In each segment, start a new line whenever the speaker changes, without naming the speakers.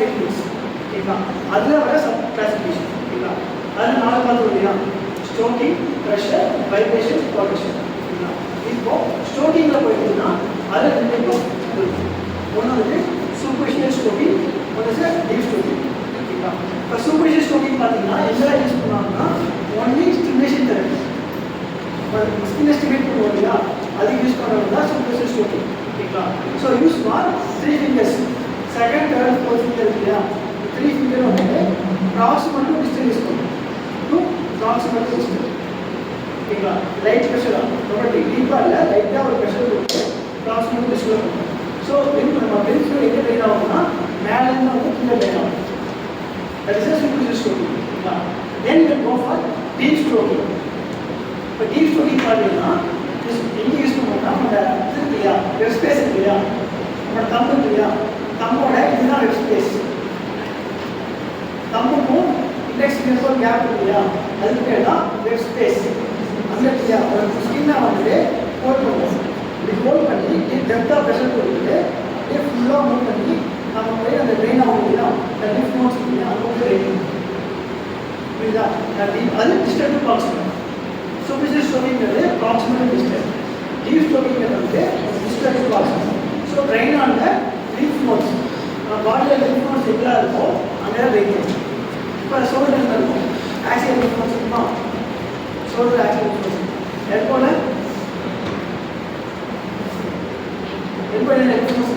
Techniques ஓகேங்களா. அதில் வர சப் கிளாசிஃபிகேஷன் ஓகேங்களா. அதில் 4 பார்த்தோம் இல்லையா, ஸ்ட்ரோக்கிங், ப்ரெஷர், வைப்ரேஷன், ப்ரொடக்ஷன் ஓகேங்களா. இப்போ ஸ்ட்ரோக்கிங்கில் போயிட்டீங்கன்னா அதில் 2 டைப் ஆஃப் இருக்கும். ஒன்று வந்து சூப்பர்ஃபிஷியல் ஸ்ட்ரோக்கிங், ஒன்று சார் டீப் ஸ்ட்ரோக்கிங் ஓகேங்களா. இப்போ சூப்பர்ஃபிஷியல் ஸ்ட்ரோக்கிங் பார்த்தீங்கன்னா எல்லாம் யூஸ் பண்ணுவாங்கன்னா only stimulation therapy, skin estimate பண்ணுவோம் இல்லையா, அதுக்கு யூஸ் பண்ணுறது தான் சூப்பர்ஃபிஷியல் ஸ்ட்ரோக்கிங் ஓகேங்களா. So use for 3 fingers, second, third, fourth finger இல்லையா, 3 ஃபிங்கர் வந்து ப்ராக்சிமல் டு டிஸ்டல் யூஸ் பண்ணுவோம். ப்ராக்சிமல் டு டிஸ்டல் ஓகேங்களா. லைட் ப்ரெஷராக ரொம்ப டீப்பாக இல்லை, லைட்டாக ஒரு ப்ரெஷர் கொடுத்து ப்ராக்சிமல் டு டிஸ்டல் பண்ணுவோம். ஸோ நம்ம பென்சில் எங்கே ட்ரெயின் ஆகும்னா மேலேருந்து வந்து கீழே ட்ரெயின் ஆகும். தட் இஸ் சூப்பர்ஃபிஷியல் ஸ்ட்ரோக்கிங் ஓகேங்களா. Then will go for deep stroking. இப்போ டீப் ஸ்ட்ரோக்கிங் பார்த்தீங்கன்னா எங்கே யூஸ் பண்ணுவோம்னா நம்ம இது இல்லையா, வெப் ஸ்பேஸ் இருக்கு இல்லையா, நம்மளோட தம்பு இருக்கு இல்லையா, தம்போட இதுதான் வெப் ஸ்பேஸ். தம்புக்கும் இண்டெக்ஸ் ஃபிங்கருக்கும் கேப் இருக்கு இல்லையா, அதுக்கு பேர் தான் வெப் ஸ்பேஸ். அந்த இல்லையா ஒரு ஸ்கின்னை வந்து ஹோல்ட் பண்ணுவோம். இப்படி ஹோல்ட் பண்ணி டெப்த்தாக ப்ரெஷர் கொடுத்துட்டு அப்படியே ஃபுல்லாக மூவ் பண்ணி நம்ம போய் அந்த ட்ரெயின் ஆகும் இல்லையா, அந்த லிஃப்ட் நோட்ஸ் இல்லையா, அது வந்து ட்ரெயின் புரியுதா. அது டிஸ்டன்ஸ் டு ப்ராக்சிமல். சூப்பர்ஃபிஷியல் ஸ்ட்ரோக்கிங்கிறது ப்ராக்சிமல் டிஸ்டன்ஸ், டீப் ஸ்ட்ரோக்கிங்கிறது வந்து distance to proximal. So drain ஆன லிஃப்ட் நோட்ஸ், பாடியில் லிஃப்ட் நோட்ஸ் எல்லாம் இருக்கும் அங்கே ட்ரெயின் ஆகும். இப்போ ஷோல்டர் இருக்கும், ஆக்சியல் லிஃப்ட் நோட்ஸ் இருக்குமா, ஷோல்டர் ஆக்சியல் லிஃப்ட் நோட்ஸ். எல்போல லிஃப்ட் நோட்ஸ்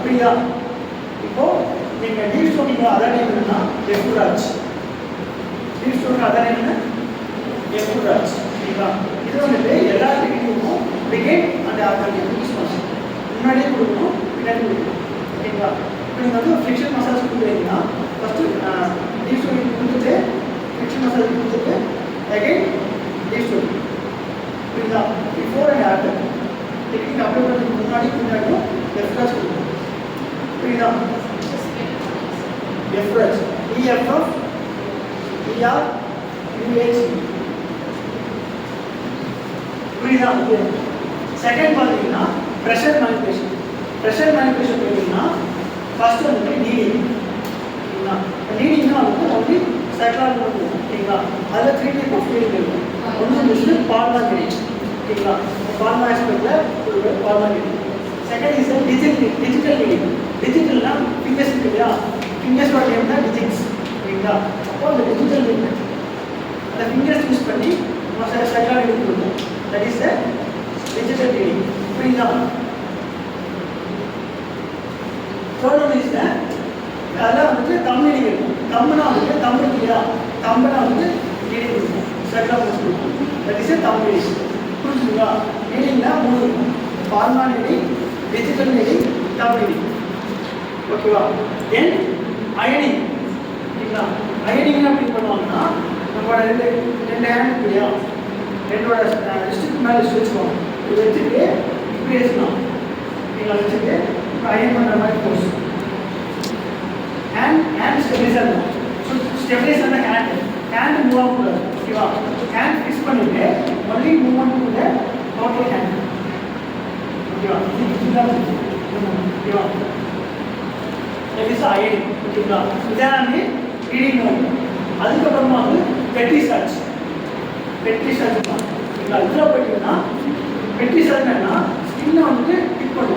புரியுதா. இப்போ நீங்க டீப் ஸ்ட்ரோக்கிங் அதான் என்னன்னா எஃபுராஜ், டீப் ஸ்ட்ரோக்கிங் அதான் என்ன எஃபுராஜ் ஓகேங்களா. இது வந்துட்டு எல்லா டெக்னிக்கும் பிகின் அண்ட் ஆஃப்டர் யூஸ் பண்ணணும். முன்னாடியே கொடுக்கணும், பின்னாடி கொடுக்கணும் ஓகேங்களா. இப்போ நீங்கள் வந்து ஃப்ரிக்ஷன் மசாஜ் கொடுக்குறீங்கன்னா ஃபஸ்ட்டு டீப் ஸ்ட்ரோக்கிங் கொடுத்துட்டு ஃப்ரிக்ஷன் மசாஜ் கொடுத்துட்டு அகைன் டீப் ஸ்ட்ரோக்கிங் புரியுதா. Before and after technique apply பண்ணுறதுக்கு முன்னாடி பின்னாடியும் எஃபுராஜ் கொடுக்கணும் புரியுதா. எஃப்ராஜ் இஎஃப்எஃப் இஆர் யூஹெச் புரியுதா. செகண்ட் பார்த்தீங்கன்னா ப்ரெஷர் மேனிபுலேஷன். ப்ரெஷர் மேனிபுலேஷன் பார்த்தீங்கன்னா ஃபர்ஸ்ட் வந்து நீடிங் ஓகேங்களா. நீடிங்னா வந்து ஒன்லி சைக்ளாலஜி ஓகேங்களா. அதில் 3 டைப் ஆஃப் நீடிங் இருக்கும். ஒன்று வந்து பால்மா நீடிங் ஓகேங்களா, பால்மா ஆஸ்பெக்டில் ஒரு palmar kneading. Second is digital kneading. டிஜிட்டல்னா ஃபிங்கர்ஸ் இருக்கு இல்லையா, ஃபிங்கர்ஸோட நேம் தான் டிஜிட்ஸ் ஓகேங்களா. அப்போ அந்த டிஜிட்டல் நீடிங் அந்த ஃபிங்கர்ஸ் யூஸ் பண்ணி நம்ம சைக்ளாலஜி நீடிங் கொடுப்போம். That is the digital kneading புரியுதா. தேர்ட் ஒன் இஸ் அதெல்லாம் வந்துட்டு தம் நீடிங் இருக்கும். தம்னா வந்துட்டு தம் இருக்கு இல்லையா, தம்னா வந்து நீடிங் கொடுக்கும், சைக்ளாலஜி கொடுக்கும். தட் இஸ் தம் நீடிங் புரிஞ்சுங்களா. நீடிங்னா 3 இருக்கும், ஃபார்மா நீடிங், டிஜிட்டல் நீடிங், தம் நீடிங் ஓகேவா. தென் அயனிங் ஓகேங்களா. அயனிங்னா எப்படி பண்ணுவாங்கன்னா நம்மளோட ரெண்டு ஹேண்ட் இல்லையா, ரெண்டோட லிஸ்ட்டுக்கு மேலே லிஸ்ட் வச்சுக்கோங்க. இது வச்சுட்டு இப்படி வச்சுக்கலாம் ஓகேங்களா. வச்சுட்டு அயன் பண்ணுற மாதிரி போஸ் ஹேண்ட் ஸ்டெபிலைசர் தான். ஸோ ஸ்டெபிலைசர் ஹேண்ட் மூவ் ஆகக்கூடாது ஓகேவா. ஹேண்ட் ஃபிக்ஸ் பண்ணிட்டு ஒன்லி மூவ்மெண்ட் கூட டோட்டல் ஹேண்ட் ஓகேவா. ஓகேவா. தட் இஸ் அயனிங் ஓகேங்களா. இதான் ரீடிங் மோட். அதுக்கப்புறமா வந்து பெட்ரி சர்ச் தான் ஓகேங்களா. இதில் போயிட்டீங்கன்னா பெட்ரி சர்ச்னா ஸ்கின்னை வந்துட்டு பிக் பண்ணும்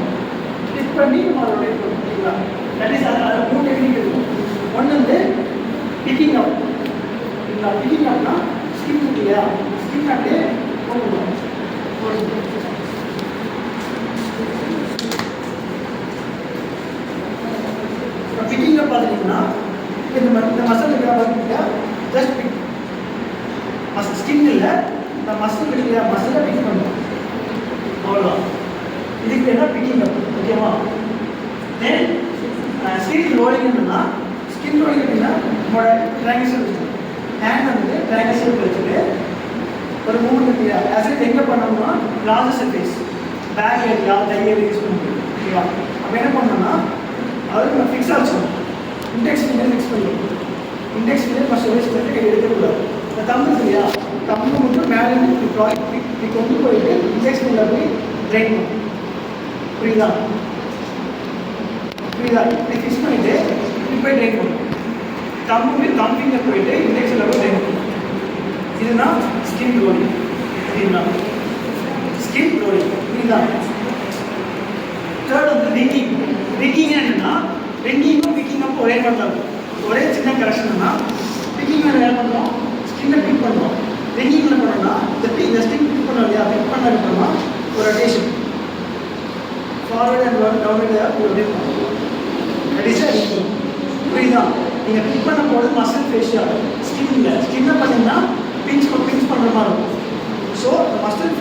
இதுக்கு பேர் தான் பிக்கிங் அப். ஓகேவா? தென் ஸ்கின் ரோலிங் என்னன்னா, ஸ்கின் ரோலிங் அப்படின்னா நம்மளோட ட்ரையாங்கிள் வச்சுக்கணும். ஹேண்ட் வந்து ட்ரையாங்கிள் வச்சுட்டு ஒரு மூவ்மெண்ட் இல்லையா, ஆக்சுவலி எங்கே பண்ணோம்னா லார்ஜ் சர்ஃபேஸ் பேக் ஏரியா தையல் யூஸ் பண்ண முடியும். ஓகேவா? அப்போ என்ன பண்ணோம்னா அதுக்கு நம்ம ஃபிக்ஸ் ஆச்சோம். இண்டெக்ஸ் ஃபிங்கர் ஃபிக்ஸ் பண்ணிக்கணும். இண்டெக்ஸ் ஃபிங்கர் ஃபஸ்ட் வேஸ்ட் பண்ணிட்டு எடுக்கக்கூடாது. இந்த தம்பு இல்லையா, தம்பு மட்டும் மேலே இப்படி கொண்டு போயிட்டு இண்டெக்ஸ் ஃபிங்கர் போய் ட்ரைன் பண்ணும். புரியுதா? இப்படி ஃபிக்ஸ் பண்ணிட்டு இப்படி போய் ட்ரைன் பண்ணும். தம் ஃபிங்கர் போயிட்டு இண்டெக்ஸில் போய் ட்ரைன் பண்ணும். இதுதான் ஸ்கின் ரோலிங். புரியுதா? Skin rolling. புரியுதா? தேர்ட் வந்து ரிங்கிங். ரிங்கிங் என்னன்னா, ரிங்கிங்கும் பிக்கிங்கும் ஒரே மாதிரி தான் இருக்கும். ஒரே சின்ன கரெக்ஷன்னா, பிக்கிங் என்ன பண்ணுறோம், ஸ்கின்னை பிக் பண்ணுறோம். ரிங்கிங்கில் பண்ணோம்னா இந்த ஸ்கின் பிக் பண்ணோம் இல்லையா, பிக் பண்ணதுக்கப்புறமா ஒரு ரொட்டேஷன் ஃபார்வர்ட் அண்ட் டவுன்வர்ட் ஒரு ரிங்கிங். புரியுதா? நீங்கள் பிக் பண்ண போது மசில் ஃபேஷியல் ஸ்கின் இல்லை, ஸ்கின்னை பண்ணிங்கன்னா பிஞ்ச் பண்ணுற மாதிரி இருக்கும். So muscle